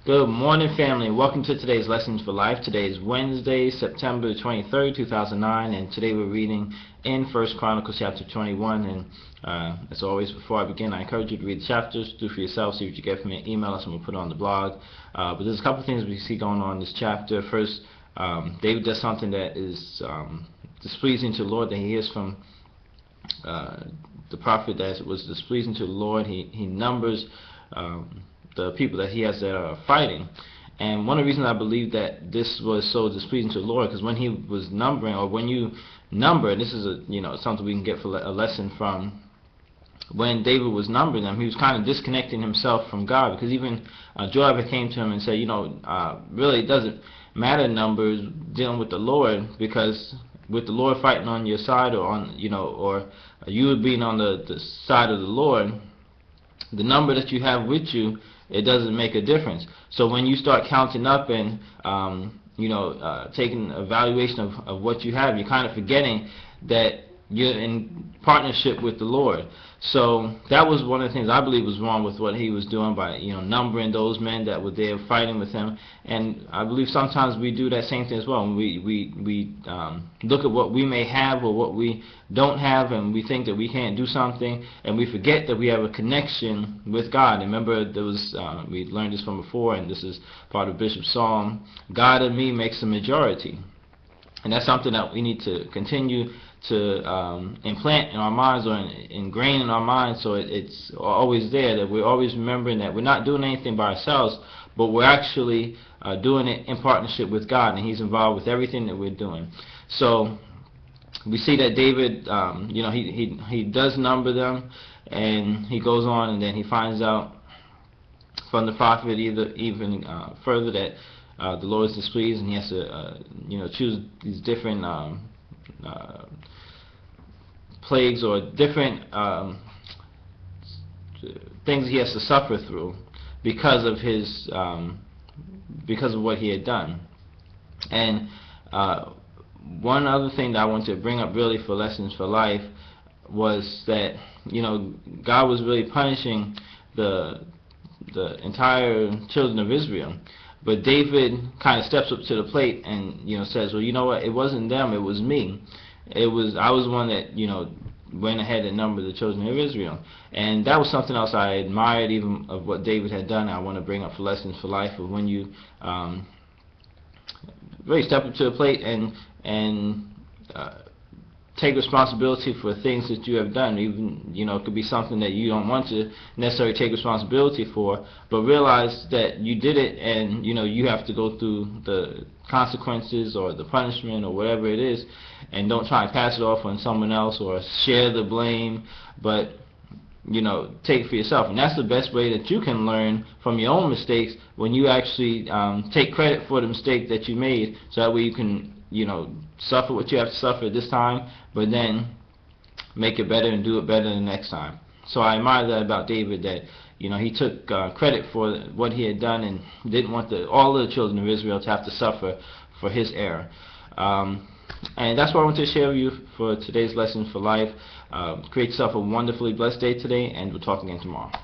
Good morning, family. Welcome to today's Lessons for Life. Today is Wednesday, September 23rd, 2009, and today we're reading in Chronicles Chapter 21. And as always, before I begin, I encourage you to read the chapters, do for yourself, see what you get from it, email us, and we'll put it on the blog. But there's a couple of things we see going on in this chapter. First, David does something that is displeasing to the Lord, that he hears from the prophet that was displeasing to the Lord. He numbers the people that he has that are fighting. And one of the reasons I believe that this was so displeasing to the Lord, because when he was numbering, or when you number, and this is something we can get for a lesson from, when David was numbering them, he was kind of disconnecting himself from God, because even Joab came to him and said, really it doesn't matter numbers dealing with the Lord, because with the Lord fighting on your side, or on or you being on the side of the Lord, the number that you have with you, it doesn't make a difference. So when you start counting up and taking an evaluation of what you have, you're kind of forgetting that you're in partnership with the Lord. So that was one of the things I believe was wrong with what he was doing by numbering those men that were there fighting with him. And I believe sometimes we do that same thing as well. We look at what we may have or what we don't have, and we think that we can't do something, and we forget that we have a connection with God. And remember, there was we learned this from before, and this is part of Bishop's Psalm: God in me makes a majority. And that's something that we need to continue to implant in our minds, or ingrain in our minds, so it's always there, that we're always remembering that we're not doing anything by ourselves, but we're actually doing it in partnership with God, and He's involved with everything that we're doing. So we see that David, he does number them, and he goes on, and then he finds out from the prophet even further that the Lord is displeased, and he has to choose these different plagues, or different things he has to suffer through because of his because of what he had done. And one other thing that I want to bring up really for Lessons for Life was that God was really punishing the entire children of Israel. But David kind of steps up to the plate and says, well, you know what, it wasn't them, it was me. I was the one that went ahead and numbered the children of Israel. And that was something else I admired even of what David had done. I want to bring up for Lessons for Life, of when you really step up to the plate and take responsibility for things that you have done. Even it could be something that you don't want to necessarily take responsibility for, but realize that you did it, and you have to go through the consequences or the punishment or whatever it is, and don't try and pass it off on someone else or share the blame, but take it for yourself. And that's the best way that you can learn from your own mistakes, when you actually take credit for the mistake that you made, so that way you can suffer what you have to suffer this time, but then make it better and do it better the next time. So I admire that about David, that he took credit for what he had done, and didn't want all of the children of Israel to have to suffer for his error. And that's what I want to share with you for today's Lesson for Life. Create yourself a wonderfully blessed day today, and we'll talk again tomorrow.